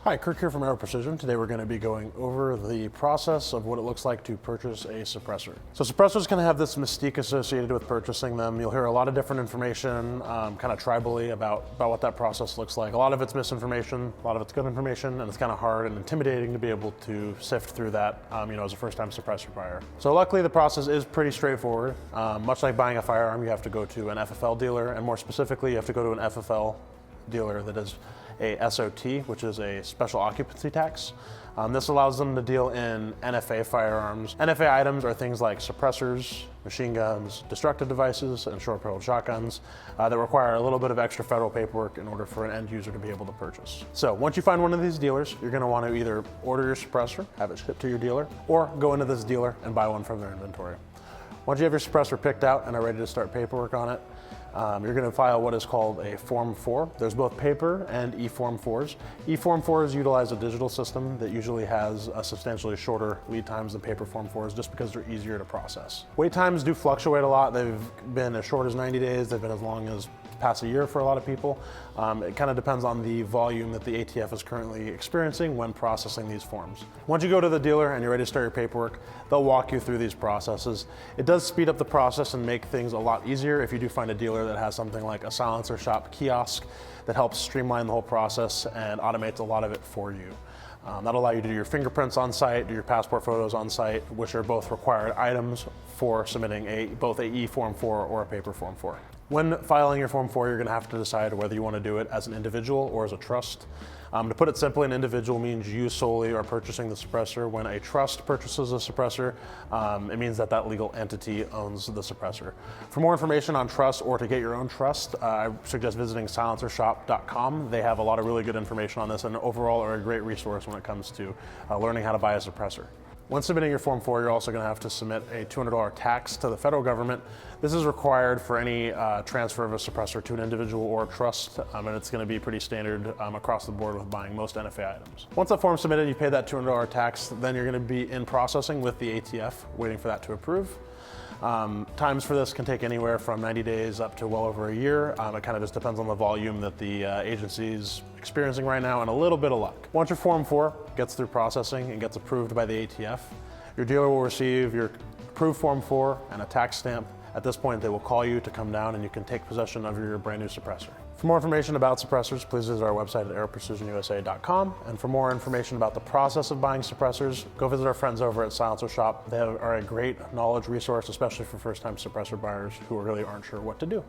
Hi, Kirk here from Aero Precision. Today we're going to be going over the process of what it looks like to purchase a suppressor. So suppressors can have this mystique associated with purchasing them. You'll hear a lot of different information, kind of tribally about what that process looks like. A lot of it's misinformation, a lot of it's good information, and it's kind of hard and intimidating to be able to sift through that, as a first-time suppressor buyer. So luckily the process is pretty straightforward. Much like buying a firearm, you have to go to an FFL dealer, and more specifically, you have to go to an FFL dealer that is a SOT, which is a special occupancy tax. This allows them to deal in NFA firearms. NFA items are things like suppressors, machine guns, destructive devices, and short-barreled shotguns that require a little bit of extra federal paperwork in order for an end user to be able to purchase. So once you find one of these dealers, you're going to want to either order your suppressor, have it shipped to your dealer, or go into this dealer and buy one from their inventory. Once you have your suppressor picked out and are ready to start paperwork on it, you're going to file what is called a Form 4. There's both paper and e-Form 4s. E-Form 4s utilize a digital system that usually has a substantially shorter lead times than paper Form 4s just because they're easier to process. Wait times do fluctuate a lot. They've been as short as 90 days. They've been as long as past a year for a lot of people. It kind of depends on the volume that the ATF is currently experiencing when processing these forms. Once you go to the dealer and you're ready to start your paperwork, they'll walk you through these processes. It does speed up the process and make things a lot easier if you do find a dealer that has something like a silencer shop kiosk that helps streamline the whole process and automates a lot of it for you. That'll allow you to do your fingerprints on site, do your passport photos on site, which are both required items for submitting both a e-Form 4 or a paper Form 4. When filing your Form 4, you're going to have to decide whether you want to do it as an individual or as a trust. To put it simply, an individual means you solely are purchasing the suppressor. When a trust purchases a suppressor, it means that that legal entity owns the suppressor. For more information on trust or to get your own trust, I suggest visiting silencershop.com. They have a lot of really good information on this and overall are a great resource when it comes to learning how to buy a suppressor. When submitting your Form 4, you're also going to have to submit a $200 tax to the federal government. This is required for any transfer of a suppressor to an individual or a trust, and it's going to be pretty standard across the board with buying most NFA items. Once that form's submitted, you pay that $200 tax, then you're going to be in processing with the ATF, waiting for that to approve. Times for this can take anywhere from 90 days up to well over a year. It kind of just depends on the volume that the agency's experiencing right now and a little bit of luck. Once your Form 4 gets through processing and gets approved by the ATF, your dealer will receive your approved Form 4 and a tax stamp. At this point, they will call you to come down and you can take possession of your brand new suppressor. For more information about suppressors, please visit our website at aeroprecisionusa.com. And for more information about the process of buying suppressors, go visit our friends over at Silencer Shop. They are a great knowledge resource, especially for first-time suppressor buyers who really aren't sure what to do.